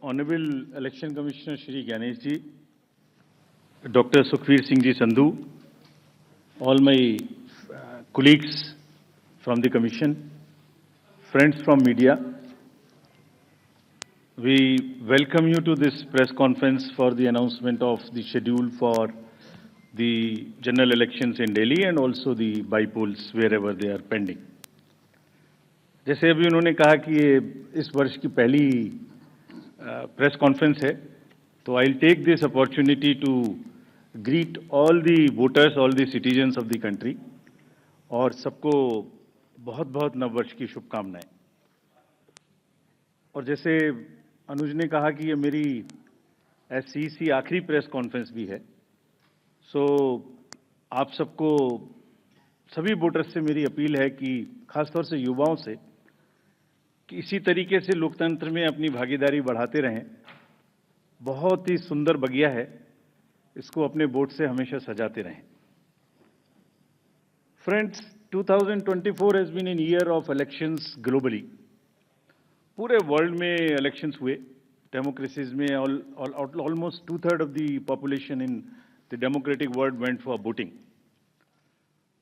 Honorable Election Commissioner Shri Ganesh ji, Dr. Sukhveer Singh ji Sandhu, all my colleagues from the Commission, friends from media, we welcome you to this press conference for the announcement of the schedule for the general elections in Delhi and also the by-polls wherever they are pending. जैसे अभी उन्होंने कहा कि ये इस वर्ष की पहली प्रेस कॉन्फ्रेंस है, तो I will take this opportunity to greet all the voters, all the citizens of the country और सबको बहुत बहुत नववर्ष की शुभकामनाएं। और जैसे अनुज ने कहा कि ये मेरी ऐसी आखिरी प्रेस कॉन्फ्रेंस भी है, सो आप सबको, सभी वोटर्स से मेरी अपील है कि खासतौर से युवाओं से कि इसी तरीके से लोकतंत्र में अपनी भागीदारी बढ़ाते रहें। बहुत ही सुंदर बगिया है, इसको अपने वोट से हमेशा सजाते रहें। Friends, 2024 has been an year of elections globally. पूरे वर्ल्ड में इलेक्शंस हुए। डेमोक्रेसीज में almost 2/3 of the population in the democratic world went for voting.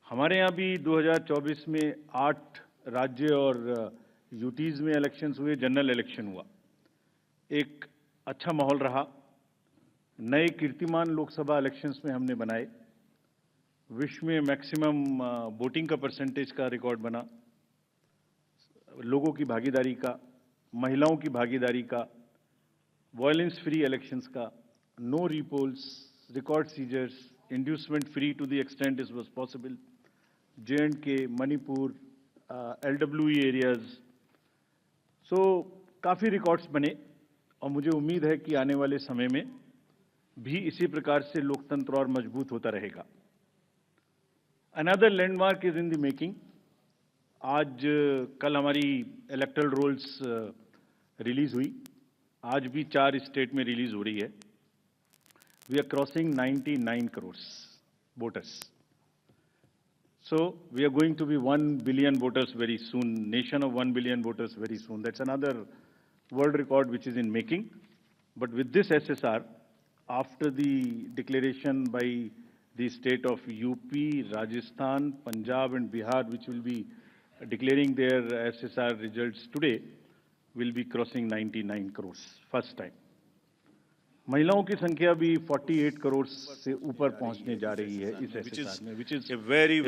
हमारे यहाँ भी 2024 में 8 राज्य और यूटीज में इलेक्शंस हुए, जनरल इलेक्शन हुआ। एक अच्छा माहौल रहा। नए कीर्तिमान लोकसभा इलेक्शंस में हमने बनाए। विश्व में मैक्सिमम वोटिंग का परसेंटेज का रिकॉर्ड बना, लोगों की भागीदारी का, महिलाओं की भागीदारी का, वायलेंस फ्री इलेक्शंस का, no repolls, record seizures, inducement free to the extent it was possible, J&K, Manipur, LWE areas. So काफ़ी रिकॉर्ड्स बने और मुझे उम्मीद है कि आने वाले समय में भी इसी प्रकार से लोकतंत्र और मजबूत होता रहेगा। Another landmark is in the making. आज कल हमारी इलेक्टोरल रोल्स रिलीज हुई। आज भी 4 स्टेट में रिलीज हो रही है। We are crossing 99 crore voters. So we are going to be 1 billion voters very soon, nation of 1 billion voters very soon. That's another world record which is in making. But with this SSR, after the declaration by the state of UP, Rajasthan, Punjab and Bihar, which will be declaring their SSR results today, will be crossing 99 crores, first time. महिलाओं की संख्या भी 48 करोड़ से ऊपर पहुंचने जा रही है इस एसएसआर में, which is a very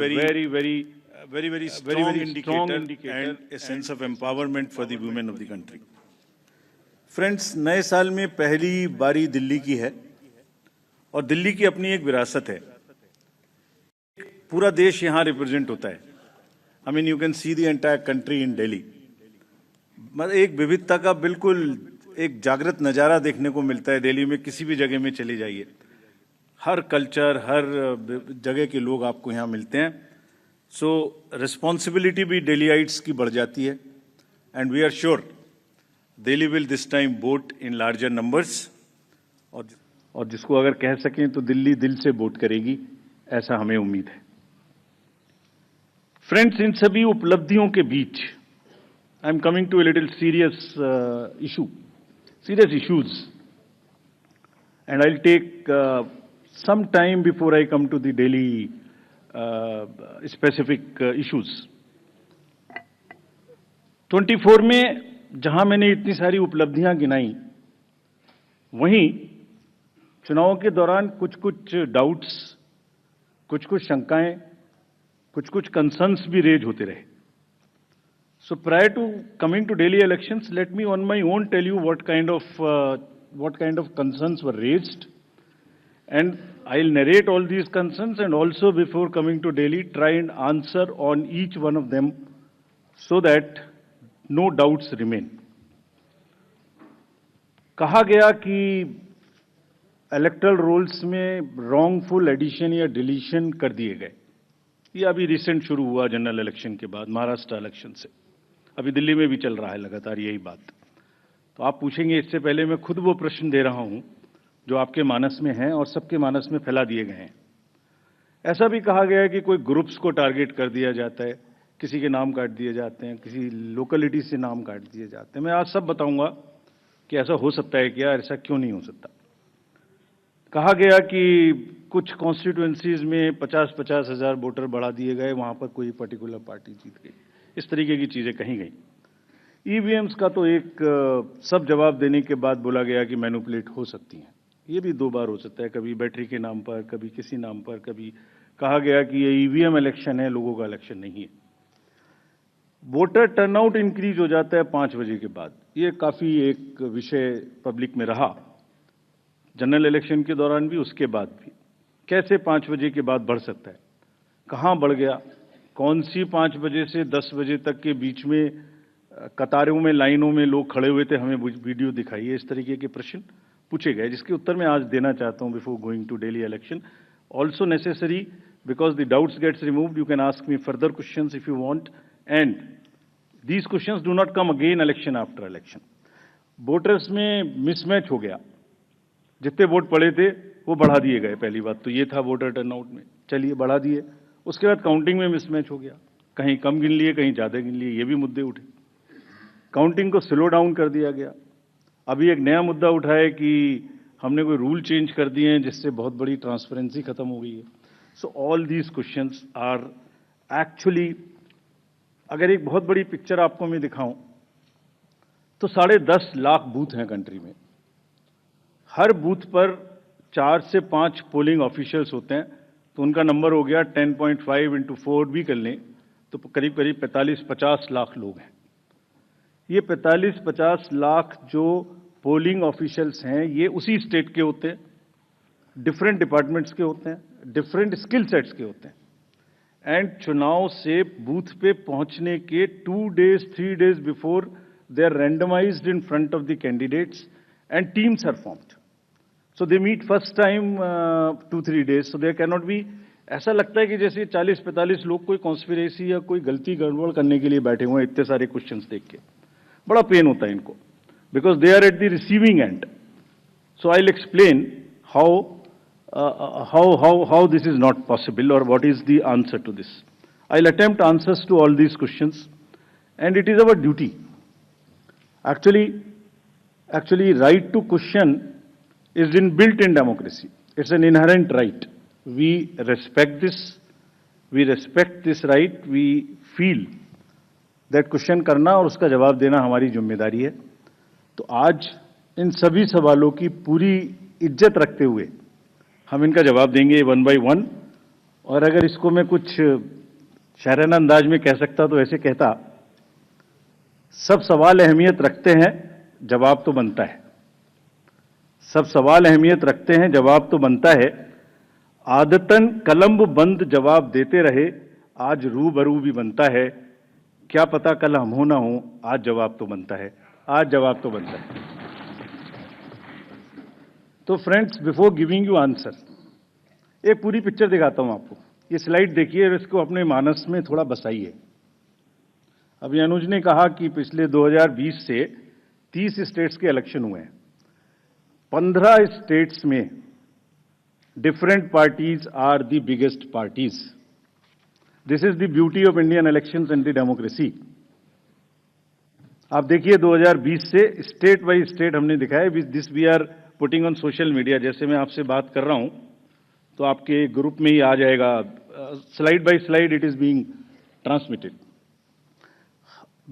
strong indicator and a sense of empowerment for the women of the country. Friends, नए साल में पहली बारी दिल्ली की है और दिल्ली की अपनी एक विरासत है। पूरा देश यहाँ रिप्रेजेंट होता है। I mean you can see the entire country in Delhi. मतलब एक विविधता का बिल्कुल एक जागृत नज़ारा देखने को मिलता है। दिल्ली में किसी भी जगह में चले जाइए, हर कल्चर, हर जगह के लोग आपको यहाँ मिलते हैं। सो रिस्पॉन्सिबिलिटी भी दिल्लीइट्स की बढ़ जाती है and we are sure Delhi will this time vote in larger numbers. और जिसको अगर कह सकें तो दिल्ली दिल से वोट करेगी, ऐसा हमें उम्मीद है। फ्रेंड्स, इन सभी उपलब्धियों के बीच I am coming to a little serious issues, and I'll take some time before I come to the daily specific issues. 24 में जहां मैंने इतनी सारी उपलब्धियां गिनाई, वहीं चुनाव के दौरान कुछ डाउट्स, कुछ शंकाएं, कुछ कंसर्न्स भी रेज होते रहे। So prior to coming to Delhi elections, let me on my own tell you what kind of concerns were raised, and I'll narrate all these concerns and also before coming to Delhi try and answer on each one of them so that no doubts remain. कहा गया कि electoral rolls में wrongful addition या deletion कर दिए गए। ये अभी रिसेंट शुरू हुआ जनरल इलेक्शन के बाद, महाराष्ट्र इलेक्शन से। अभी दिल्ली में भी चल रहा है लगातार यही बात। तो आप पूछेंगे, इससे पहले मैं खुद वो प्रश्न दे रहा हूं जो आपके मानस में हैं और सबके मानस में फैला दिए गए हैं। ऐसा भी कहा गया है कि कोई ग्रुप्स को टारगेट कर दिया जाता है, किसी के नाम काट दिए जाते हैं, किसी लोकेलिटी से नाम काट दिए जाते हैं। मैं आज सब बताऊंगा कि ऐसा हो सकता है क्या, ऐसा क्यों नहीं हो सकता। कहा गया कि कुछ कॉन्स्टिट्यूएंसीज में 50-50 हज़ार वोटर बढ़ा दिए गए, वहां पर कोई पर्टिकुलर पार्टी जीत गई, इस तरीके की चीजें कही गई। ईवीएम्स का तो एक सब जवाब देने के बाद बोला गया कि मैनिपुलेट हो सकती हैं। ये भी 2 बार हो सकता है, कभी बैटरी के नाम पर, कभी किसी नाम पर, कभी कहा गया कि ये ईवीएम इलेक्शन है, लोगों का इलेक्शन नहीं है। वोटर टर्नआउट इंक्रीज हो जाता है 5 बजे के बाद, ये काफी एक विषय पब्लिक में रहा, जनरल इलेक्शन के दौरान भी, उसके बाद भी। कैसे 5 बजे के बाद बढ़ सकता है, कहां बढ़ गया, कौन सी 5 बजे से 10 बजे तक के बीच में कतारों में, लाइनों में लोग खड़े हुए थे, हमें वीडियो दिखाइए, इस तरीके के प्रश्न पूछे गए, जिसके उत्तर मैं आज देना चाहता हूं before going to Delhi election. Also necessary, because the doubts gets removed, you can ask me further questions if you want, and these questions do not come again election after election. Voters में mismatch हो गया, जितने vote पड़े थे वो बढ़ा दिए गए, पहली बात तो ये था वोटर टर्नआउट में, चलिए बढ़ा दिए। उसके बाद काउंटिंग में मिसमैच हो गया, कहीं कम गिन लिए, कहीं ज्यादा गिन लिए, ये भी मुद्दे उठे। काउंटिंग को स्लो डाउन कर दिया गया। अभी एक नया मुद्दा उठा है कि हमने कोई रूल चेंज कर दिए हैं जिससे बहुत बड़ी ट्रांसपेरेंसी खत्म हो गई है। So all these questions are actually, अगर एक बहुत बड़ी पिक्चर आपको मैं दिखाऊं तो 10.5 लाख बूथ हैं कंट्री में। हर बूथ पर 4 से 5 पोलिंग ऑफिशियल्स होते हैं, तो उनका नंबर हो गया 10.5 इंटू 4 भी कर लें तो करीब करीब 45-50 लाख लोग हैं। ये 45-50 लाख जो पोलिंग ऑफिशियल्स हैं, ये उसी स्टेट के होते हैं, डिफरेंट डिपार्टमेंट्स के होते हैं, डिफरेंट स्किल सेट्स के होते हैं, एंड चुनाव से बूथ पे पहुंचने के 2 days 3 days before they are randomized in front of the candidates and teams are formed. So they meet first time 2-3 days, so there can not be, ऐसा लगता है कि जैसे 40-45 लोग कोई कॉन्स्पिरेसी या कोई गलती गड़बड़ करने के लिए बैठे हुए हैं, इतने सारे क्वेश्चंस देख के बड़ा पेन होता है इनको, because they are at the receiving end. So I will explain how this is not possible or what is the answer to this. I'll attempt answers to all these questions, and it is our duty. Actually, right to question is inbuilt in democracy. It's an inherent right. We respect this. We respect this right. We feel that question करना और उसका जवाब देना हमारी जिम्मेदारी है। तो आज इन सभी सवालों की पूरी इज्जत रखते हुए हम इनका जवाब देंगे 1 by 1। और अगर इसको मैं कुछ शायराना अंदाज में कह सकता तो ऐसे कहता, सब सवाल अहमियत रखते हैं, जवाब तो बनता है। सब सवाल अहमियत रखते हैं, जवाब तो बनता है। आदतन कलम बंद जवाब देते रहे, आज रूबरू भी बनता है। क्या पता कल हम हो ना हो, आज जवाब तो बनता है, आज जवाब तो बनता है। तो friends, before giving you answer, एक पूरी पिक्चर दिखाता हूं आपको। ये स्लाइड देखिए और इसको अपने मानस में थोड़ा बसाइए। अभी अनुज ने कहा कि पिछले 2020 से 30 स्टेट्स के इलेक्शन हुए हैं। 15 स्टेट्स में different parties are the biggest parties. This is the beauty of Indian elections and the democracy. आप देखिए 2020 से स्टेट बाय स्टेट हमने दिखाया। This we are putting on social media. जैसे मैं आपसे बात कर रहा हूं तो आपके ग्रुप में ही आ जाएगा, slide by slide it is being transmitted.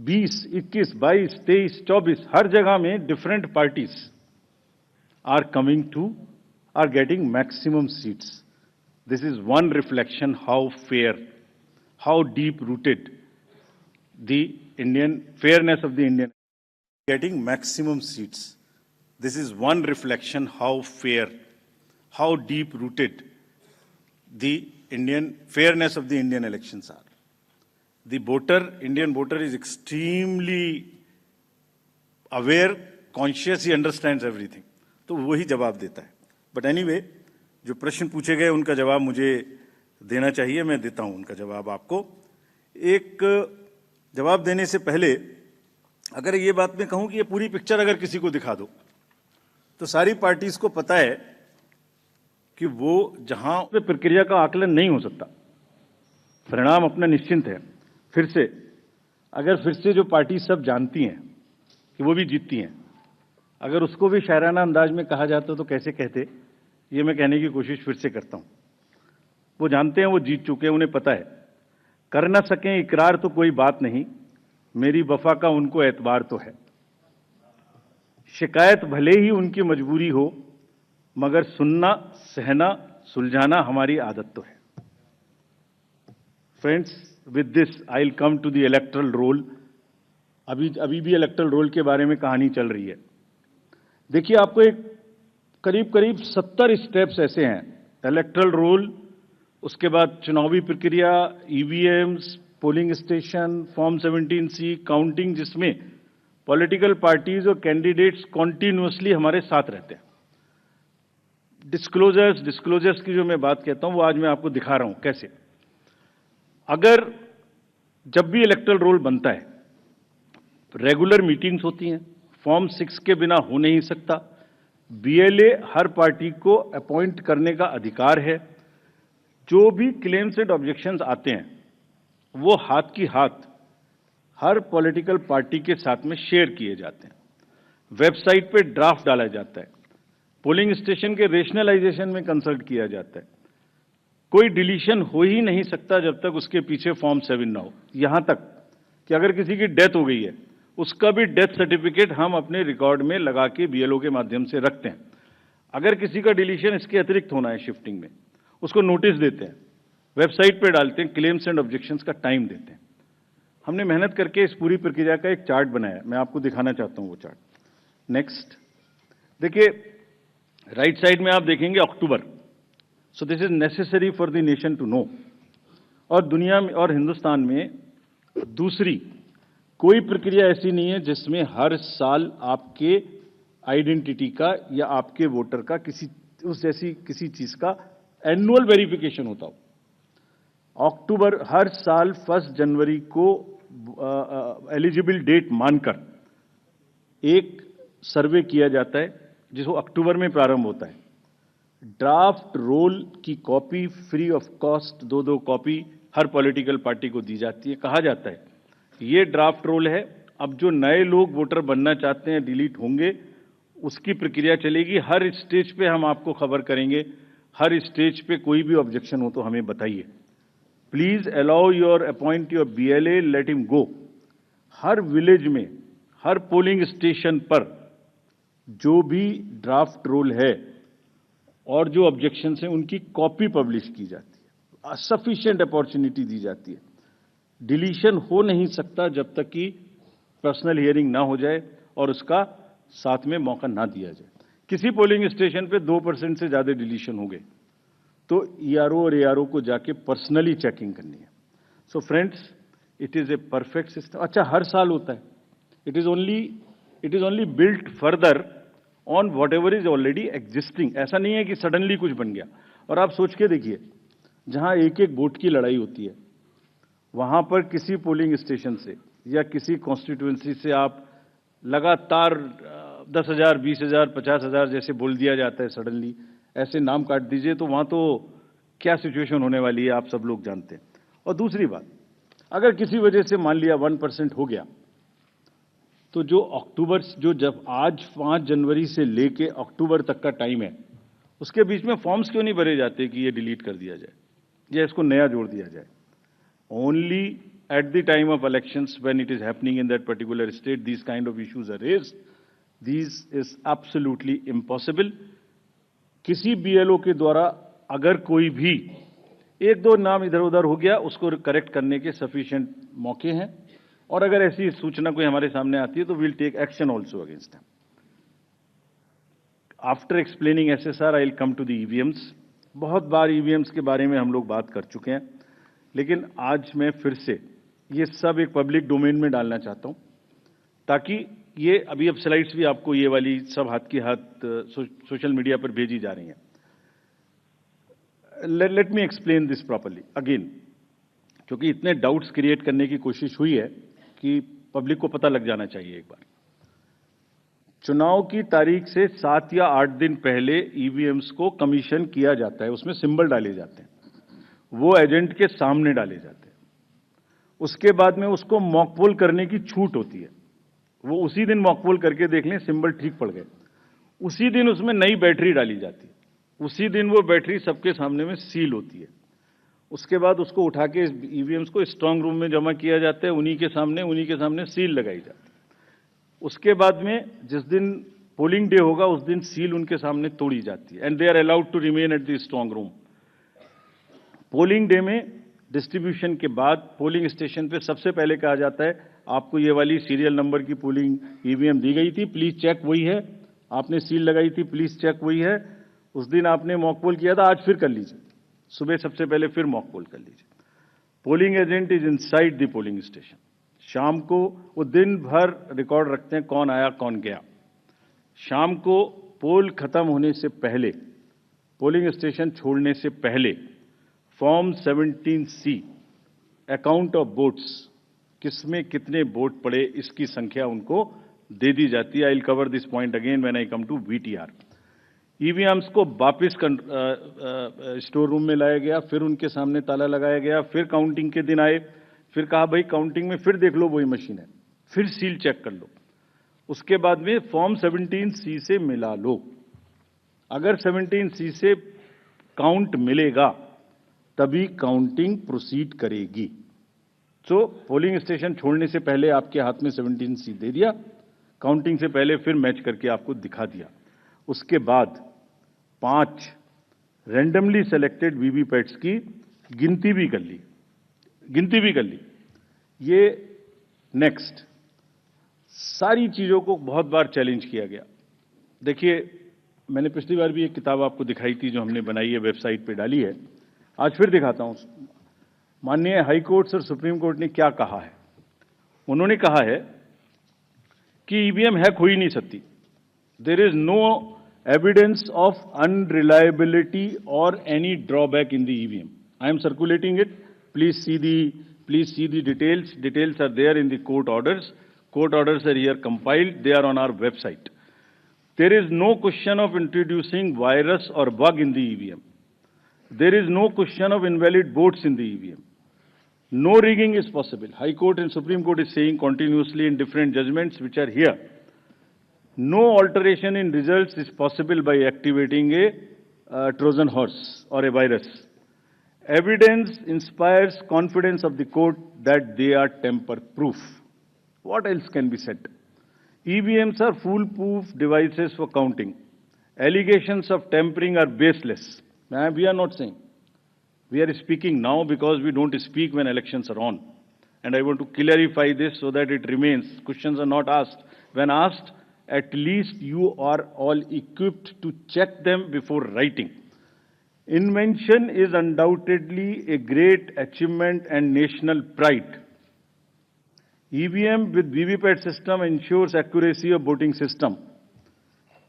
20, 21, 22, 23, 24 हर जगह में different parties are coming to, are getting maximum seats. This is one reflection how fair, how deep rooted the Indian fairness of the Indian getting maximum seats. This is one reflection how fair, how deep rooted the fairness of the Indian elections are. The Indian voter is extremely aware, conscious, he understands everything. तो वही जवाब देता है। But anyway, जो प्रश्न पूछे गए उनका जवाब मुझे देना चाहिए, मैं देता हूं उनका जवाब आपको। एक जवाब देने से पहले अगर ये बात मैं कहूं कि ये पूरी पिक्चर अगर किसी को दिखा दो तो सारी पार्टीज को पता है कि वो जहां प्रक्रिया का आकलन नहीं हो सकता, परिणाम अपना निश्चिंत है। फिर से जो पार्टी सब जानती हैं कि वो भी जीतती हैं, अगर उसको भी शायराना अंदाज में कहा जाता तो कैसे कहते, ये मैं कहने की कोशिश फिर से करता हूं। वो जानते हैं, वो जीत चुके हैं, उन्हें पता है। कर ना सकें इकरार तो कोई बात नहीं, मेरी वफा का उनको एतबार तो है। शिकायत भले ही उनकी मजबूरी हो, मगर सुनना, सहना, सुलझाना हमारी आदत तो है। Friends, with this I will come to the electoral roll. अभी भी इलेक्टरल रोल के बारे में कहानी चल रही है। देखिए, आपको एक करीब 70 स्टेप्स ऐसे हैं। इलेक्टरल रोल, उसके बाद चुनावी प्रक्रिया, EVMs, polling station, form 17C, counting, जिसमें पॉलिटिकल पार्टीज और कैंडिडेट्स कॉन्टिन्यूअसली हमारे साथ रहते हैं। डिस्क्लोजर्स की जो मैं बात कहता हूं, वो आज मैं आपको दिखा रहा हूं कैसे। अगर जब भी इलेक्टरल रोल बनता है, रेगुलर मीटिंग्स होती हैं, फॉर्म 6 के बिना हो नहीं सकता। बीएलए हर पार्टी को अपॉइंट करने का अधिकार है। जो भी क्लेम्स एंड ऑब्जेक्शंस आते हैं, वो हाथ की हाथ हर पॉलिटिकल पार्टी के साथ में शेयर किए जाते हैं। वेबसाइट पे ड्राफ्ट डाला जाता है। पोलिंग स्टेशन के रेशनलाइजेशन में कंसल्ट किया जाता है। कोई डिलीशन हो ही नहीं सकता जब तक उसके पीछे फॉर्म 7 ना हो। यहां तक कि अगर किसी की डेथ हो गई है, उसका भी डेथ सर्टिफिकेट हम अपने रिकॉर्ड में लगा के बीएलओ के माध्यम से रखते हैं। अगर किसी का डिलीशन इसके अतिरिक्त होना है शिफ्टिंग में, उसको नोटिस देते हैं, वेबसाइट पे डालते हैं, क्लेम्स एंड ऑब्जेक्शंस का टाइम देते हैं। हमने मेहनत करके इस पूरी प्रक्रिया का एक चार्ट बनाया है, मैं आपको दिखाना चाहता हूं वो चार्ट। नेक्स्ट देखिए, राइट साइड में आप देखेंगे अक्टूबर। So this is necessary for the nation to know. और दुनिया में और हिंदुस्तान में दूसरी कोई प्रक्रिया ऐसी नहीं है जिसमें हर साल आपके आइडेंटिटी का या आपके वोटर का किसी चीज का एनुअल वेरिफिकेशन होता हो। अक्टूबर हर साल 1 जनवरी को एलिजिबल डेट मानकर एक सर्वे किया जाता है, जिसको अक्टूबर में प्रारंभ होता है। ड्राफ्ट रोल की copy free of cost 2 copy her political party को दी जाती है। कहा जाता है ये ड्राफ्ट रोल है, अब जो नए लोग वोटर बनना चाहते हैं डिलीट होंगे, उसकी प्रक्रिया चलेगी। हर स्टेज पे हम आपको खबर करेंगे। हर स्टेज पे कोई भी ऑब्जेक्शन हो तो हमें बताइए। Please allow your appoint your BLA, let him go. हर विलेज में, हर पोलिंग स्टेशन पर जो भी ड्राफ्ट रोल है और जो ऑब्जेक्शंस हैं, उनकी कॉपी पब्लिश की जाती है। सफिशिएंट अपॉर्चुनिटी दी जाती है। डिलीशन हो नहीं सकता जब तक कि पर्सनल हियरिंग ना हो जाए और उसका साथ में मौका ना दिया जाए। किसी पोलिंग स्टेशन पे 2% से ज्यादा डिलीशन हो गए तो ईआरओ और एआरओ को जाके पर्सनली चेकिंग करनी है। So friends, it is a perfect system. अच्छा, हर साल होता है। It is only built further on what ever is already existing. ऐसा नहीं है कि सडनली कुछ बन गया। और आप सोच के देखिए, जहां एक वोट की लड़ाई होती है, वहां पर किसी पोलिंग स्टेशन से या किसी कॉन्स्टिट्यूएंसी से आप लगातार 10,000, 20,000, 50,000 जैसे बोल दिया जाता है, सडनली ऐसे नाम काट दीजिए, तो वहां तो क्या सिचुएशन होने वाली है आप सब लोग जानते हैं। और दूसरी बात, अगर किसी वजह से मान लिया 1% हो गया, तो जब आज 5 जनवरी से लेके अक्टूबर तक का टाइम है, उसके बीच में फॉर्म्स क्यों नहीं भरे जाते कि ये डिलीट कर दिया जाए या इसको नया जोड़ दिया जाए। Only at the time of elections, when it is happening in that particular state, these kind of issues are raised. These is absolutely impossible. किसी बीएलओ के द्वारा अगर कोई भी 1-2 नाम इधर उधर हो गया, उसको करेक्ट करने के सफिशिएंट मौके हैं। और अगर ऐसी सूचना कोई हमारे सामने आती है तो we'll take action also against them. After explaining SSR, I'll come to the EVMs. बहुत बार EVMs के बारे में हम लोग बात कर चुके हैं, लेकिन आज मैं फिर से ये सब एक पब्लिक डोमेन में डालना चाहता हूं, ताकि ये अभी अब स्लाइड्स भी आपको ये वाली सब हाथ की हाथ सोशल मीडिया पर भेजी जा रही हैं। Let me explain this properly again, क्योंकि इतने डाउट्स क्रिएट करने की कोशिश हुई है कि पब्लिक को पता लग जाना चाहिए एक बार। चुनाव की तारीख से 7 या 8 दिन पहले ईवीएम्स को कमीशन किया जाता है, उसमें सिंबल डाले जाते हैं, वो एजेंट के सामने डाले जाते हैं। उसके बाद में उसको मॉक पोल करने की छूट होती है। वो उसी दिन मॉकपोल करके देख लें, सिंबल ठीक पड़ गए, उसी दिन उसमें नई बैटरी डाली जाती है, उसी दिन वो बैटरी सबके सामने में सील होती है। उसके बाद उसको उठा के ईवीएम्स को स्ट्रांग रूम में जमा किया जाता है, उन्हीं के सामने सील लगाई जाती है। उसके बाद में जिस दिन पोलिंग डे होगा उस दिन सील उनके सामने तोड़ी जाती है, and they are allowed to remain at the strong room. Polling day में डिस्ट्रीब्यूशन के बाद पोलिंग स्टेशन पे सबसे पहले कहा जाता है, आपको ये वाली सीरियल नंबर की पोलिंग ईवीएम दी गई थी, प्लीज चेक वही है, आपने सील लगाई थी, प्लीज चेक वही है, उस दिन आपने मॉक पोल किया था, आज फिर कर लीजिए, सुबह सबसे पहले फिर मॉक पोल कर लीजिए। Polling agent is inside the polling station. शाम को वो दिन भर रिकॉर्ड रखते हैं कौन आया कौन गया। शाम को पोल खत्म होने से पहले, पोलिंग स्टेशन छोड़ने से पहले form 17C account of votes, किसमें कितने वोट पड़े इसकी संख्या उनको दे दी जाती है। I will cover this point again when I come to VTR. EVMs को वापस स्टोर रूम में लाया गया, फिर उनके सामने ताला लगाया गया, फिर काउंटिंग के दिन आए, फिर कहा भाई काउंटिंग में फिर देख लो वही मशीन है, फिर सील चेक कर लो। उसके बाद में फॉर्म 17C से मिला लो। अगर 17C से काउंट मिलेगा तभी काउंटिंग प्रोसीड करेगी। तो पोलिंग स्टेशन छोड़ने से पहले आपके हाथ में 17C दे दिया, काउंटिंग से पहले फिर मैच करके आपको दिखा दिया। उसके बाद 5 रैंडमली सेलेक्टेड वीवीपैट्स की गिनती भी कर ली। ये नेक्स्ट सारी चीजों को बहुत बार चैलेंज किया गया। देखिए, मैंने पिछली बार भी एक किताब आपको दिखाई थी जो हमने बनाई है, वेबसाइट पे डाली है, आज फिर दिखाता हूं। माननीय हाई कोर्ट्स और सुप्रीम कोर्ट ने क्या कहा है। उन्होंने कहा है कि ईवीएम हैक हो ही नहीं सकती। There is no evidence of unreliability और any drawback in the EVM. I am circulating it, please see the details are there in the court orders are here compiled, they are on our website. There is no question of introducing virus or bug in the EVM. There is no question of invalid votes in the EVM. No rigging is possible. High Court and Supreme Court is saying continuously in different judgments which are here. No alteration in results is possible by activating a Trojan horse or a virus. Evidence inspires confidence of the court that they are tamper-proof. What else can be said? EVMs are foolproof devices for counting. Allegations of tampering are baseless. We are not saying. We are speaking now because we don't speak when elections are on. And I want to clarify this so that it remains. Questions are not asked. When asked, at least you are all equipped to check them before writing. Invention is undoubtedly a great achievement and national pride. EVM with VVPAT system ensures accuracy of voting system.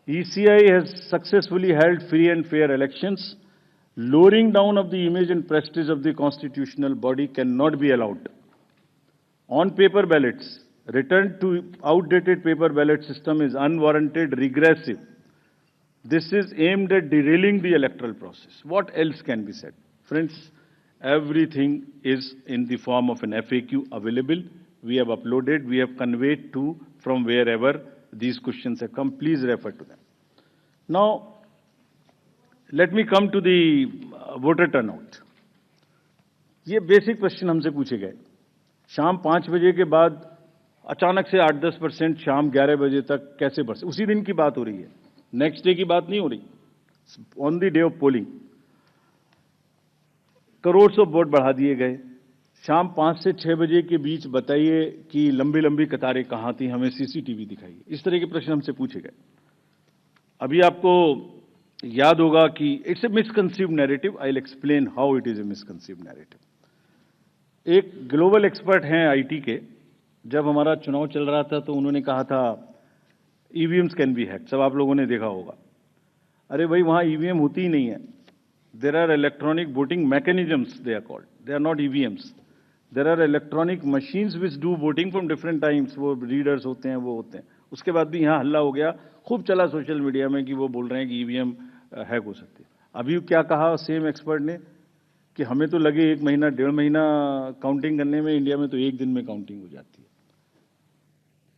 ECI has successfully held free and fair elections. Lowering down of the image and prestige of the constitutional body cannot be allowed. On paper ballots, return to outdated paper ballot system is unwarranted, regressive. This is aimed at derailing the electoral process. What else can be said? Friends, everything is in the form of an FAQ available. We have uploaded, we have conveyed to from wherever these questions have come. Please refer to them. Now, let me come to the voter turnout. ये basic question हमसे पूछे गए। शाम 5 बजे के बाद अचानक से 8-10% शाम 11 बजे तक कैसे बढ़ सकते? उसी दिन की बात हो रही है, नेक्स्ट डे की बात नहीं हो रही। On the day of polling crore of vote बढ़ा दिए गए। शाम 5 से 6 बजे के बीच बताइए कि लंबी लंबी कतारें कहां थी, हमें सीसीटीवी दिखाइए। इस तरह के प्रश्न हमसे पूछे गए। अभी आपको याद होगा कि it's a misconceived narrative. I will explain how it is a misconceived narrative. एक ग्लोबल एक्सपर्ट हैं आईटी के, जब हमारा चुनाव चल रहा था तो उन्होंने कहा था ईवीएम्स कैन बी हैक्ड। सब आप लोगों ने देखा होगा। अरे भाई, वहां ईवीएम होती ही नहीं है। There are electronic voting mechanisms, they are called, they are not EVMs. There are electronic machines which do voting from different times. वो रीडर्स होते हैं, वो होते हैं। उसके बाद भी यहाँ हल्ला हो गया, खूब चला सोशल मीडिया में कि वो बोल रहे हैं कि ईवीएम हैक हो सकती है। अभी क्या कहा सेम एक्सपर्ट ने कि हमें तो लगे 1 महीना 1.5 महीना काउंटिंग करने में, इंडिया में तो 1 दिन में काउंटिंग हो जाती है।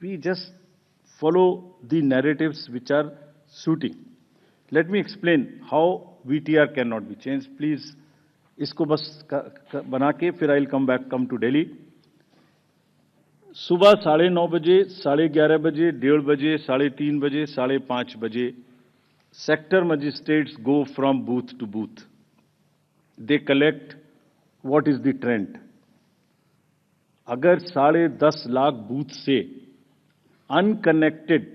We just follow the narratives which are suiting. Let me explain how VTR cannot be changed. Please, इसको बस बना के फिर I'll come to Delhi. सुबह 9:30 बजे, 11:30 बजे, 1:30 बजे, 3:30 बजे, 5:30 बजे, sector magistrates go from booth to booth. They collect what is the trend. अगर 10.5 लाख बूथ से अनकनेक्टेड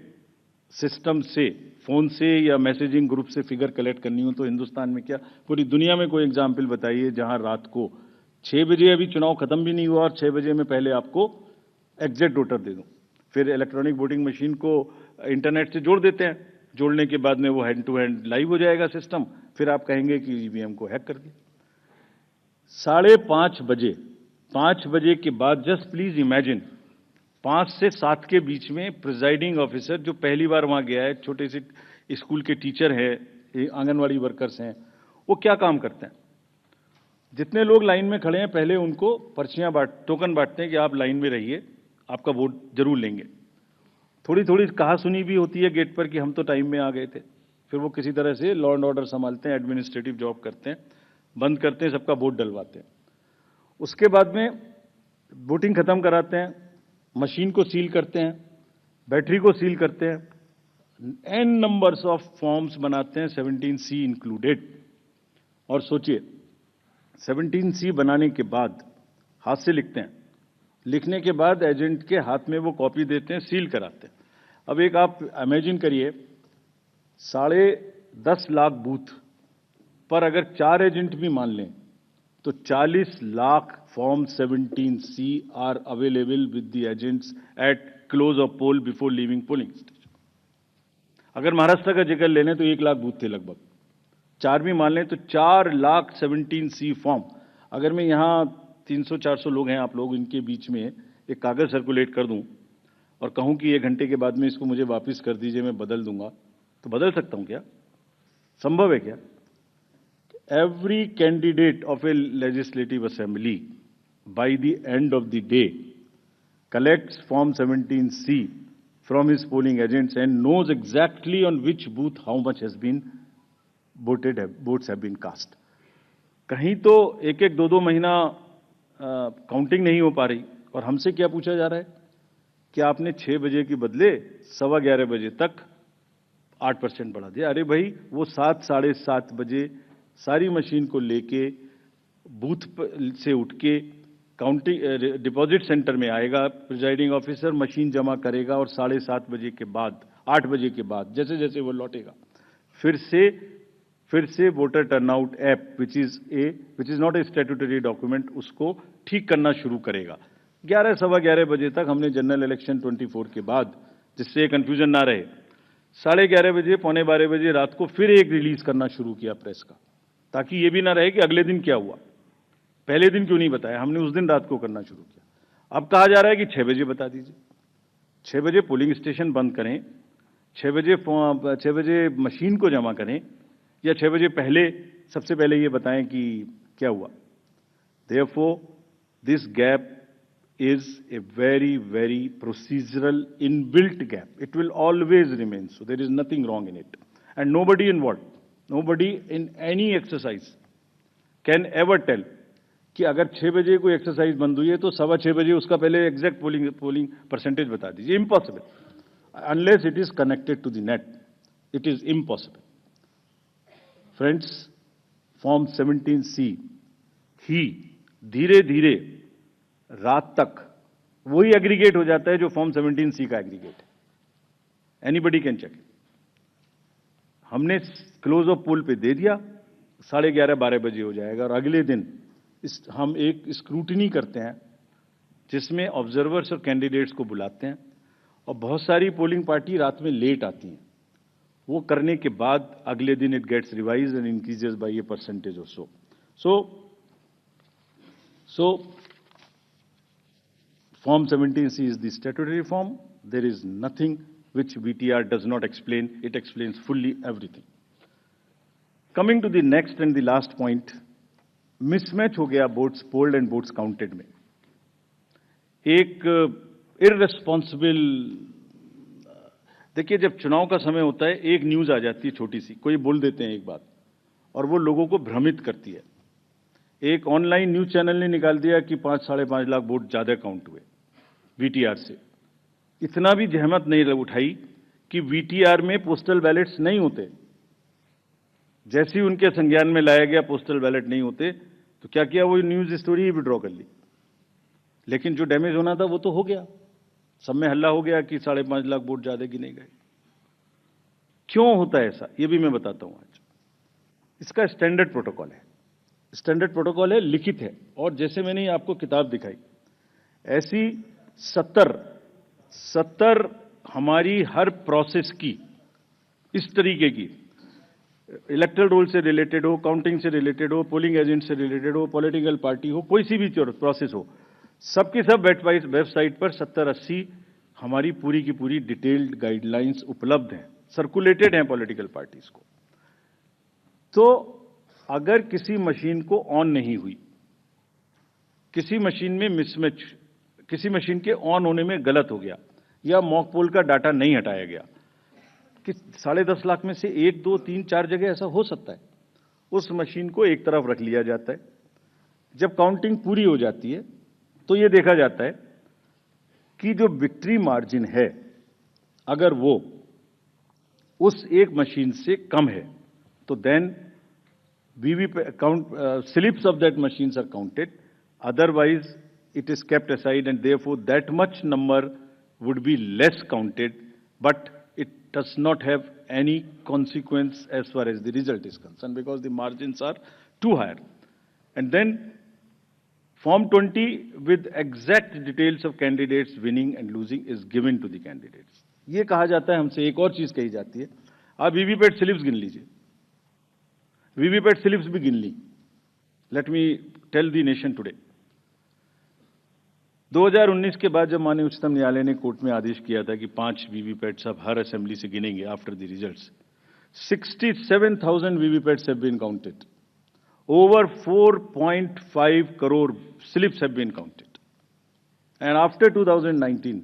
सिस्टम से, फोन से या मैसेजिंग ग्रुप से फिगर कलेक्ट करनी हो तो हिंदुस्तान में क्या, पूरी दुनिया में कोई एग्जाम्पल बताइए जहां रात को 6 बजे, अभी चुनाव खत्म भी नहीं हुआ और 6 बजे में पहले आपको एग्जैक्ट वोटर दे दूं, फिर इलेक्ट्रॉनिक वोटिंग मशीन को इंटरनेट से जोड़ देते हैं, जोड़ने के बाद में वो हैंड टू हैंड लाइव हो जाएगा सिस्टम, फिर आप कहेंगे कि ईवीएम को हैक कर दिया। 5:30 बजे, 5 बजे के बाद, जस्ट प्लीज इमेजिन, 5 से 7 के बीच में प्रिजाइडिंग ऑफिसर जो पहली बार वहां गया है, छोटे से स्कूल के टीचर है, आंगनवाड़ी वर्कर्स हैं, वो क्या काम करते हैं? जितने लोग लाइन में खड़े हैं पहले उनको पर्चियां टोकन बांटते हैं कि आप लाइन में रहिए, आपका वोट जरूर लेंगे। थोड़ी थोड़ी कहा सुनी भी होती है गेट पर कि हम तो टाइम में आ गए थे, फिर वो किसी तरह से लॉ एंड ऑर्डर संभालते हैं, एडमिनिस्ट्रेटिव जॉब करते हैं, बंद करते हैं, सबका वोट डलवाते हैं। उसके बाद में वोटिंग खत्म कराते हैं, मशीन को सील करते हैं, बैटरी को सील करते हैं, एन नंबर्स ऑफ फॉर्म्स बनाते हैं, 17C इंक्लूडेड। और सोचिए 17C बनाने के बाद हाथ से लिखते हैं, लिखने के बाद एजेंट के हाथ में वो कॉपी देते हैं, सील कराते हैं। अब एक आप इमेजिन करिए, 10.5 लाख बूथ पर अगर 4 एजेंट भी मान लें तो 40 lakh form 17C are available with the agents at close of poll before leaving polling station. अगर महाराष्ट्र का जिक्र ले लें तो 1 लाख बूथ थे लगभग, 4 भी मान लें तो 4 लाख 17C फॉर्म। अगर मैं यहां 300-400 लोग हैं आप लोग, इनके बीच में एक कागज सर्कुलेट कर दूं और कहूं कि 1 घंटे के बाद में इसको मुझे वापस कर दीजिए, मैं बदल दूंगा, तो बदल सकता हूं क्या? संभव है क्या? Every candidate of a legislative assembly by the end of the day collects form 17C from his polling agents and knows exactly on which booth how much has been voted, votes have been cast. कहीं तो 1-1, 2-2 महीना counting नहीं हो पा रही और हमसे क्या पूछा जा रहा है कि आपने 6 बजे के बदले 11:15 बजे तक 8% बढ़ा दिया। अरे भाई, वो 7, 7:30 बजे सारी मशीन को लेके बूथ से उठ के काउंटिंग डिपॉजिट सेंटर में आएगा, प्रिजाइडिंग ऑफिसर मशीन जमा करेगा और 7:30 बजे के बाद, 8 बजे के बाद जैसे जैसे वो लौटेगा फिर से voter turnout app which is not a statutory document, उसको ठीक करना शुरू करेगा। 11, 11:15 बजे तक हमने जनरल इलेक्शन 24 के बाद, जिससे कंफ्यूजन ना रहे, 11:30 बजे, 11:45 बजे रात को फिर एक रिलीज करना शुरू किया प्रेस का, ताकि ये भी ना रहे कि अगले दिन क्या हुआ, पहले दिन क्यों नहीं बताया, हमने उस दिन रात को करना शुरू किया। अब कहा जा रहा है कि 6 बजे बता दीजिए, 6 बजे पोलिंग स्टेशन बंद करें, 6 बजे मशीन को जमा करें, या 6 बजे पहले, सबसे पहले ये बताएं कि क्या हुआ। Therefore, this gap is a very, very procedural inbuilt gap. It will always remain so. There is nothing wrong in it. And nobody involved, nobody in any exercise can ever tell कि अगर 6 बजे कोई exercise बंद हुई है तो 6:15 बजे उसका पहले एग्जैक्ट पोलिंग परसेंटेज बता दीजिए। Impossible, unless it is connected to the net, it is impossible. Friends, form 17C ही धीरे धीरे रात तक वही एग्रीगेट हो जाता है जो फॉर्म 17C का एग्रीगेट है। Anybody can check. हमने क्लोज ऑफ पोल पे दे दिया, 11:30, 12 बजे हो जाएगा और अगले दिन हम एक स्क्रूटिनी करते हैं जिसमें ऑब्जर्वर्स और कैंडिडेट्स को बुलाते हैं और बहुत सारी पोलिंग पार्टी रात में लेट आती हैं। वो करने के बाद अगले दिन it gets revised and increases by a percentage और so Form 17C is the statutory form. There is nothing which VTR does not explain. It explains fully everything. Coming to the next and the last point, mismatch हो गया votes polled and votes counted में। एक irresponsible देखिए, जब चुनाव का समय होता है, एक न्यूज़ आ जाती है छोटी सी, कोई बोल देते हैं एक बात, और वो लोगों को भ्रमित करती है। एक ऑनलाइन न्यूज़ चैनल ने निकाल दिया कि 5-5.5 लाख वोट ज़्यादा काउंट हुए वीटीआर से। इतना भी जहमत नहीं उठाई कि वीटीआर में पोस्टल बैलेट्स नहीं होते। जैसे ही उनके संज्ञान में लाया गया पोस्टल बैलेट नहीं होते, तो क्या किया, वो न्यूज़ स्टोरी ही विड्रॉ कर ली। लेकिन जो डैमेज होना था वो तो हो गया। सब में हल्ला हो गया कि 5.5 लाख वोट ज्यादा गिने गए। क्यों होता है ऐसा, ये भी मैं बताता हूं आज। इसका स्टैंडर्ड प्रोटोकॉल है। स्टैंडर्ड प्रोटोकॉल है, लिखित है, और जैसे मैंने आपको किताब दिखाई, ऐसी 70 हमारी हर प्रोसेस की इस तरीके की, इलेक्टोरल रोल से रिलेटेड हो, काउंटिंग से रिलेटेड हो, पोलिंग एजेंट से रिलेटेड हो, पॉलिटिकल पार्टी हो, कोई सी भी प्रोसेस हो, सबकी सब वेबसाइट पर 70-80 हमारी पूरी की पूरी डिटेल्ड गाइडलाइंस उपलब्ध हैं, सर्कुलेटेड हैं पॉलिटिकल पार्टीज को। तो अगर किसी मशीन को ऑन नहीं हुई, किसी मशीन में मिसमैच, किसी मशीन के ऑन होने में गलत हो गया, या मॉक पोल का डाटा नहीं हटाया गया, कि 10.5 लाख में से 1, 2, 3, 4 जगह ऐसा हो सकता है, उस मशीन को एक तरफ रख लिया जाता है। जब काउंटिंग पूरी हो जाती है तो यह देखा जाता है कि जो विक्ट्री मार्जिन है, अगर वो उस एक मशीन से कम है, तो then slips of that machines are counted. Otherwise, it is kept aside, and therefore that much number would be less counted, but it does not have any consequence as far as the result is concerned, because the margins are too high. And then Form 20 with exact details of candidates winning and losing is given to the candidates. ये कहा जाता है हमसे, एक और चीज कही जाती है, आप वीवीपैट स्लिप्स गिन लीजिए। वीवीपैट स्लिप्स भी गिन ली। Let me tell the nation today. 2019 के बाद जब माननीय उच्चतम न्यायालय ने कोर्ट में आदेश किया था कि 5 वीवीपैट्स अब हर असेंबली से गिनेंगे after the results, 67,000 VVPATs have been counted. Over 4.5 crore slips have been counted. And after 2019,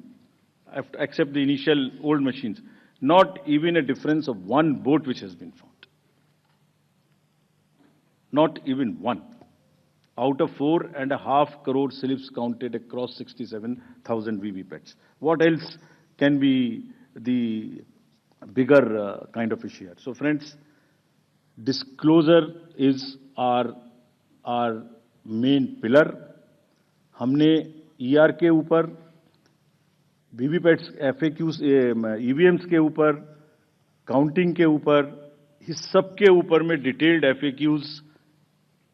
except the initial old machines, not even a difference of one vote which has been found. Not even one. Out of 4.5 crore slips counted across 67,000 VVPATs. What else can be the bigger kind of issue here? So friends, disclosure is our main pillar. हमने ER के ऊपर, वीवीपैट्स, FAQs, EVMs के ऊपर, counting के ऊपर, इस सब के ऊपर में डिटेल्ड FAQs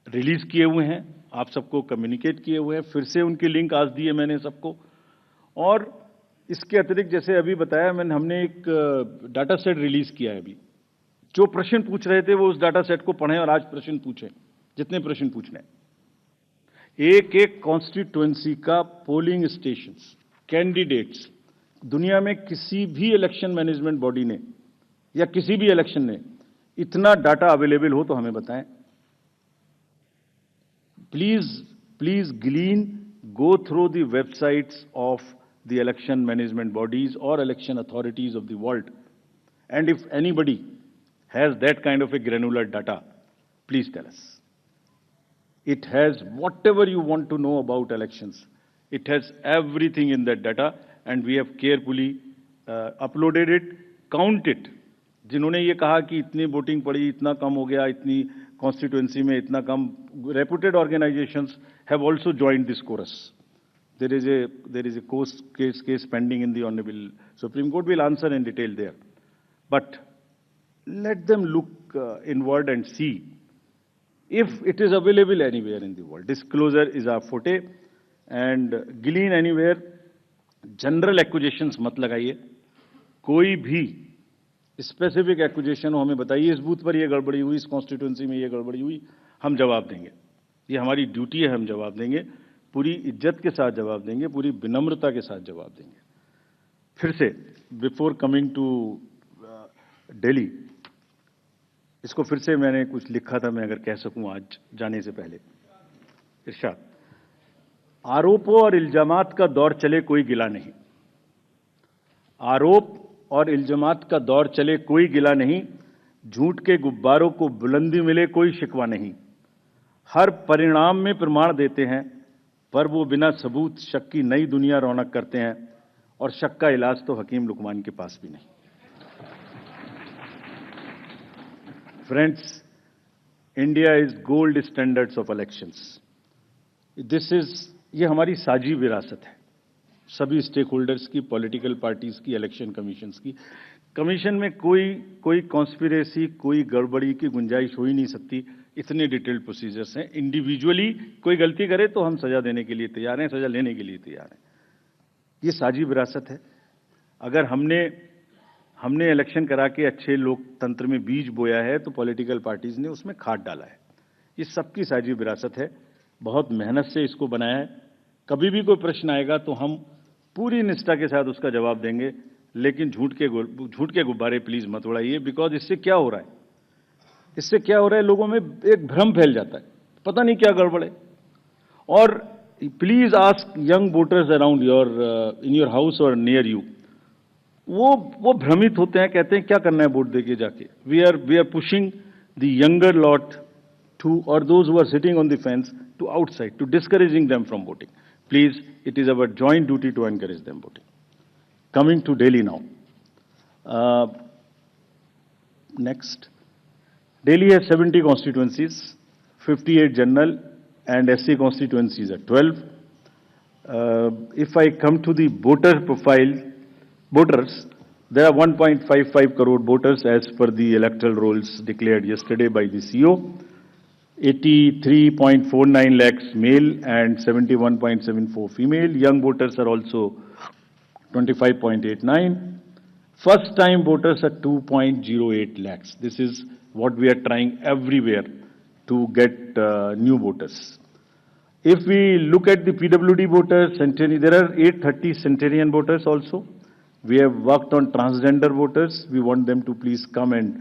रिलीज किए हुए हैं, आप सबको कम्युनिकेट किए हुए हैं। फिर से उनकी लिंक आज दी है मैंने सबको। और इसके अतिरिक्त जैसे अभी बताया मैंने, हमने एक डाटा सेट रिलीज किया है अभी। जो प्रश्न पूछ रहे थे वो उस डाटा सेट को पढ़ें और आज प्रश्न पूछें, जितने प्रश्न पूछने। एक एक कॉन्स्टिट्यूएंसी का पोलिंग स्टेशंस, कैंडिडेट्स, दुनिया में किसी भी इलेक्शन मैनेजमेंट बॉडी ने या किसी भी इलेक्शन ने इतना डाटा अवेलेबल हो तो हमें बताएं। Please glean, go through the websites of the election management bodies or election authorities of the world, and if anybody has that kind of a granular data, please tell us. It has whatever you want to know about elections. It has everything in that data, and we have carefully uploaded it, count it. जिन्होंने ये कहा कि इतनी voting पड़ी, इतना कम हो गया, इतनी कॉन्स्टिट्यूएंसी में इतना कम, reputed organizations have also joined this chorus. There is a case pending in the Honorable Supreme Court. Will answer in detail there, but let them look inward and see if it is available anywhere in the world. Disclosure is our forte, and glean anywhere. General accusations मत लगाइए, कोई भी specific accusation हो हमें बताइए, इस booth पर ये गड़बड़ी हुई, इस कॉन्स्टिट्यूएंसी में ये गड़बड़ी हुई, हम जवाब देंगे। ये हमारी ड्यूटी है, हम जवाब देंगे, पूरी इज्जत के साथ जवाब देंगे, पूरी विनम्रता के साथ जवाब देंगे। फिर से, बिफोर कमिंग टू दिल्ली, इसको फिर से मैंने कुछ लिखा था, मैं अगर कह सकूं आज जाने से पहले। इरशाद, आरोपों और इल्जामात का दौर चले कोई गिला नहीं। आरोप और इल्जामात का दौर चले कोई गिला नहीं, झूठ के गुब्बारों को बुलंदी मिले कोई शिकवा नहीं। हर परिणाम में प्रमाण देते हैं, पर वो बिना सबूत शक की नई दुनिया रौनक करते हैं, और शक का इलाज तो हकीम लुकमान के पास भी नहीं। Friends, India is gold standards of elections. ये हमारी साझी विरासत है, सभी स्टेक होल्डर्स की, पॉलिटिकल पार्टीज की, इलेक्शन कमीशंस की। कमीशन में कोई कॉन्स्पिरेसी, कोई गड़बड़ी की गुंजाइश हो ही नहीं सकती। इतने डिटेल्ड प्रोसीजर्स हैं। इंडिविजुअली कोई गलती करे तो हम सजा देने के लिए तैयार हैं, सजा लेने के लिए तैयार हैं। ये साझी विरासत है। अगर हमने इलेक्शन करा के अच्छे लोकतंत्र में बीज बोया है तो पॉलिटिकल पार्टीज ने उसमें खाद डाला है। ये सबकी साझी विरासत है। बहुत मेहनत से इसको बनाया है। कभी भी कोई प्रश्न आएगा तो हम पूरी निष्ठा के साथ उसका जवाब देंगे, लेकिन झूठ के गुब्बारे प्लीज मत उड़ाइए। बिकॉज इससे क्या हो रहा है, लोगों में एक भ्रम फैल जाता है, पता नहीं क्या गड़बड़ है। और please ask young voters around in your house और नियर यू। वो भ्रमित होते हैं, कहते हैं क्या करना है वोट देके जाके। We are pushing the younger lot or those who are sitting on the fence to outside, to discouraging them from voting. Please, it is our joint duty to encourage them voting. Coming to Delhi now. Next. Delhi has 70 constituencies, 58 general and SC constituencies are 12. If I come to the voter profile, voters, there are 1.55 crore voters as per the electoral rolls declared yesterday by the CO. 83.49 lakhs male and 71.74 female. Young voters are also 25.89. First time voters are 2.08 lakhs. This is what we are trying everywhere to get new voters. If we look at the PWD voters, there are 830 centenarian voters also. We have worked on transgender voters. We want them to please come and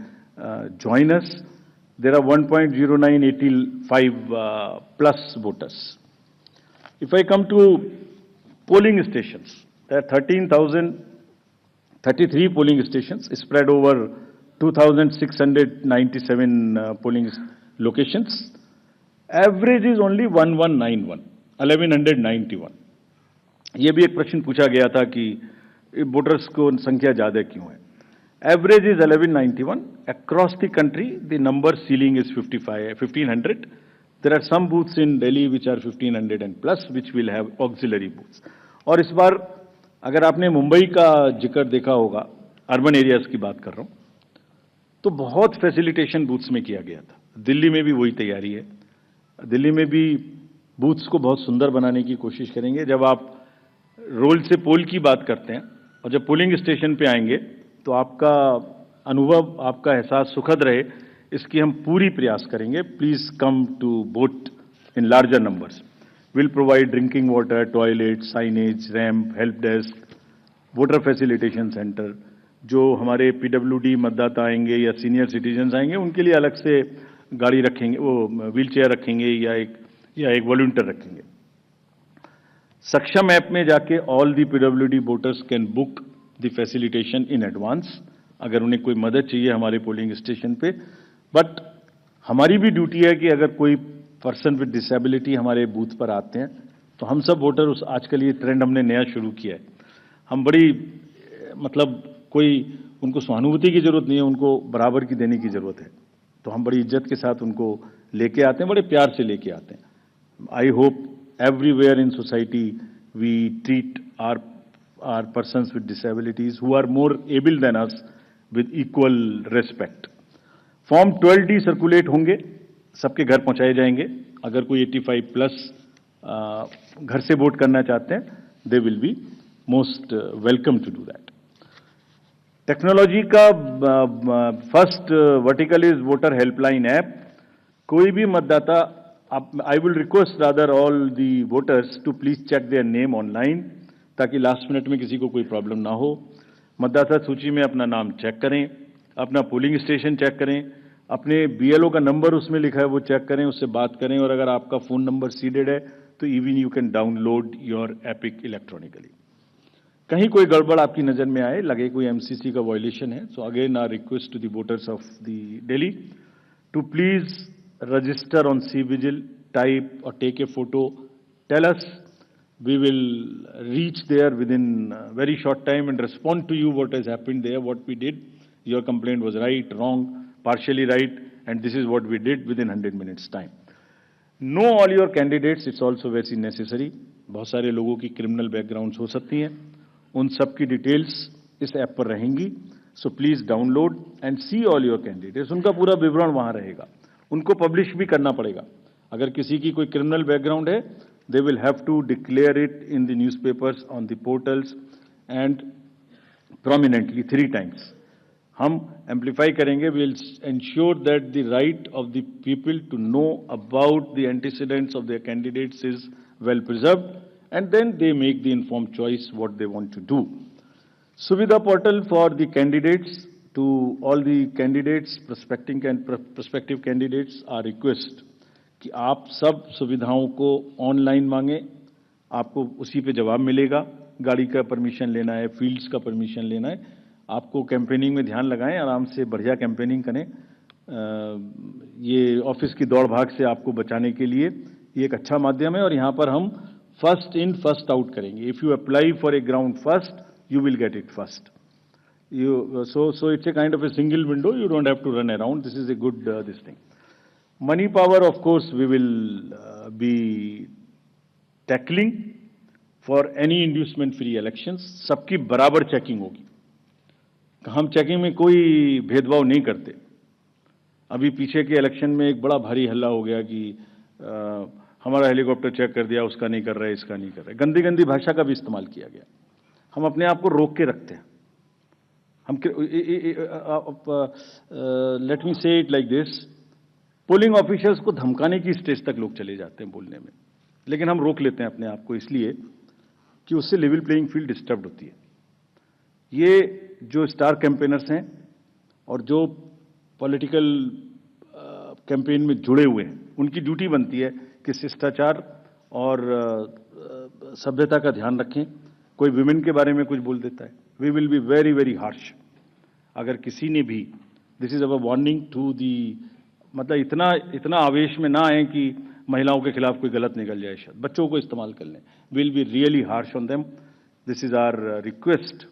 join us. There are 1.0985 plus voters. If I come to polling stations, there are 13,033 polling stations spread over 2,697 polling locations. Average is only 1191. ये भी एक प्रश्न पूछा गया था कि voters को संख्या ज्यादा क्यों है। Average is 1191. Across the country, the number ceiling is 1500. There are some booths in Delhi which are 1500 and plus, which will have auxiliary booths. और इस बार अगर आपने मुंबई का जिक्र देखा होगा, अर्बन एरियाज की बात कर रहा हूं, तो बहुत फैसिलिटेशन बूथ्स में किया गया था। दिल्ली में भी वही तैयारी है। दिल्ली में भी बूथ्स को बहुत सुंदर बनाने की कोशिश करेंगे। जब आप रोल से पोल की बात करते हैं और जब पोलिंग स्टेशन पे आएंगे तो आपका अनुभव, आपका एहसास सुखद रहे, इसकी हम पूरी प्रयास करेंगे। Please come to vote in larger numbers. Will provide drinking water, toilet, signage, ramp, help desk, voter facilitation centre. जो हमारे PWD मतदाता आएंगे या सीनियर सिटीजन्स आएंगे, उनके लिए अलग से गाड़ी रखेंगे, वो व्हील चेयर रखेंगे या एक वॉलंटियर रखेंगे। सक्षम ऐप में जाके all the PWD voters can book the facilitation in advance, अगर उन्हें कोई मदद चाहिए हमारे पोलिंग स्टेशन पे। बट हमारी भी ड्यूटी है कि अगर कोई पर्सन विद डिसेबिलिटी हमारे बूथ पर आते हैं तो हम सब वोटर आजकल ये ट्रेंड हमने नया शुरू किया है। हम बड़ी कोई उनको सहानुभूति की जरूरत नहीं है, उनको बराबर की देने की जरूरत है। तो हम बड़ी इज्जत के साथ उनको लेके आते हैं, बड़े प्यार से लेके आते हैं। I hope everywhere in society we treat our persons with disabilities who are more able than us with equal respect. Form 12D circulate होंगे, सबके घर पहुंचाए जाएंगे। अगर कोई 85 प्लस घर से वोट करना चाहते हैं, they will be most welcome to do that. Technology का first vertical is voter helpline app. कोई भी मतदाता, I will request rather all the voters to please check their name online, ताकि लास्ट मिनट में किसी को कोई प्रॉब्लम ना हो। मतदाता सूची में अपना नाम चेक करें, अपना पोलिंग स्टेशन चेक करें, अपने BLO का नंबर उसमें लिखा है वो चेक करें, उससे बात करें, और अगर आपका फोन नंबर सीडेड है तो even you can download your epic electronically. कहीं कोई गड़बड़ आपकी नजर में आए, लगे कोई एमसीसी का वायलेशन है, so again our request to the voters of the Delhi to please register on C vigil, type और take a photo, tell us, we will reach there within very short time and respond to you what has happened there, what we did. Your complaint was right, wrong, partially right, and this is what we did within 100 minutes time. Know all your candidates, it's also very necessary. बहुत सारे लोगों की criminal backgrounds हो सकती हैं, उन सब की डिटेल्स इस ऐप पर रहेंगी, so please download and see all your candidates. उनका पूरा विवरण वहां रहेगा, उनको पब्लिश भी करना पड़ेगा. अगर किसी की कोई क्रिमिनल बैकग्राउंड है, they will have to declare it in the newspapers, on the portals and prominently 3 times. हम amplify करेंगे, we will ensure that the right of the people to know about the antecedents of their candidates is well preserved, and then they make the informed choice what they want to do. Suvidha portal for the candidates, to all the candidates, prospective candidates, our request कि आप सब सुविधाओं को online मांगे, आपको उसी पे जवाब मिलेगा. गाड़ी का परमिशन लेना है, फील्ड्स का परमिशन लेना है, आपको कैंपेनिंग में ध्यान लगाएं, आराम से बढ़िया कैंपेनिंग करें. ये ऑफिस की दौड़ भाग से आपको बचाने के लिए ये एक अच्छा माध्यम है, और यहाँ पर हम फर्स्ट इन फर्स्ट आउट करेंगे. If you apply for a ground first, you will get it first. So it's a kind of a single window, you don't have to run around. This is a good this thing. Money power, of course, we will be tackling for any inducement-free elections. सबकी बराबर checking होगी. हम checking में कोई भेदभाव नहीं करते. अभी पीछे के इलेक्शन में एक बड़ा भारी हल्ला हो गया कि हमारा हेलीकॉप्टर चेक कर दिया, उसका नहीं कर रहा है, इसका नहीं कर रहा है. गंदी गंदी भाषा का भी इस्तेमाल किया गया. हम अपने आप को रोक के रखते हैं. हम लेट मी से it like this, polling officers को धमकाने की स्टेज तक लोग चले जाते हैं बोलने में, लेकिन हम रोक लेते हैं अपने आप को, इसलिए कि उससे लेवल प्लेइंग फील्ड डिस्टर्ब होती है. ये जो स्टार कैंपेनर्स हैं और जो पॉलिटिकल कैंपेन में जुड़े हुए हैं, उनकी ड्यूटी बनती है कि शिष्टाचार और सभ्यता का ध्यान रखें. कोई विमेन के बारे में कुछ बोल देता है, we will be very very harsh. अगर किसी ने भी, this is our warning to the, मतलब इतना आवेश में ना आए कि महिलाओं के खिलाफ कोई गलत निकल जाए, शायद बच्चों को इस्तेमाल कर लें. Will be really harsh on them. This is our request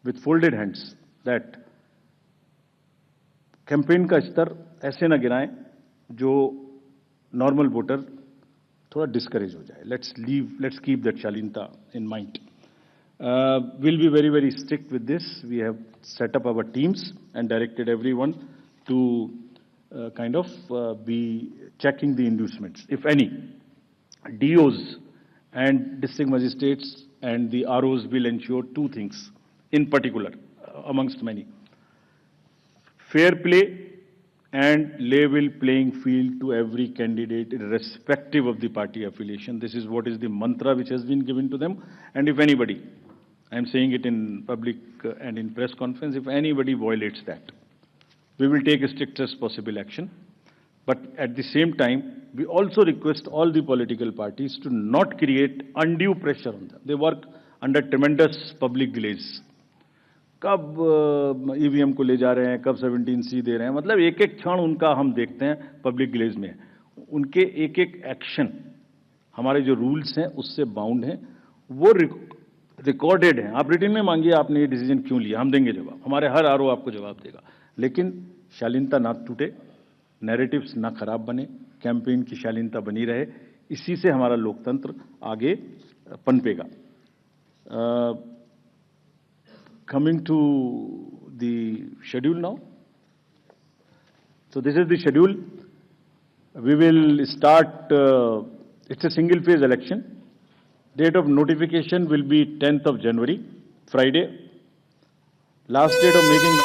with folded hands that campaign का स्तर ऐसे ना गिराएं जो नॉर्मल वोटर थोड़ा डिस्करेज हो जाए. लेट्स कीप दैट शालीनता in mind. We'll be very, very strict with this. We have set up our teams and directed everyone to kind of be checking the inducements, if any. DOs and district magistrates and the ROs will ensure 2 things in particular, amongst many. Fair play and level playing field to every candidate, irrespective of the party affiliation. This is what is the mantra which has been given to them. And if anybody, I am saying it in public and in press conference, if anybody violates that, we will take strictest possible action. But at the same time, we also request all the political parties to not create undue pressure on them. They work under tremendous public delays. कब EVM को ले जा रहे हैं, कब 17C दे रहे हैं, मतलब एक एक क्षण उनका हम देखते हैं पब्लिक डिलेज में. उनके एक एक एक्शन हमारे जो रूल्स हैं उससे बाउंड हैं, वो रिकॉर्डेड हैं. आप रिटन में मांगिए आपने ये डिसीजन क्यों लिया, हम देंगे जवाब. हमारे हर आरओ आपको जवाब देगा. लेकिन शालीनता ना टूटे, नैरेटिव्स ना खराब बने, कैंपेन की शालीनता बनी रहे. इसी से हमारा लोकतंत्र आगे पनपेगा. Coming to the schedule now. So this is the schedule. We will start, it's a single phase election. Date of notification will be 10th of January, Friday. Last date of making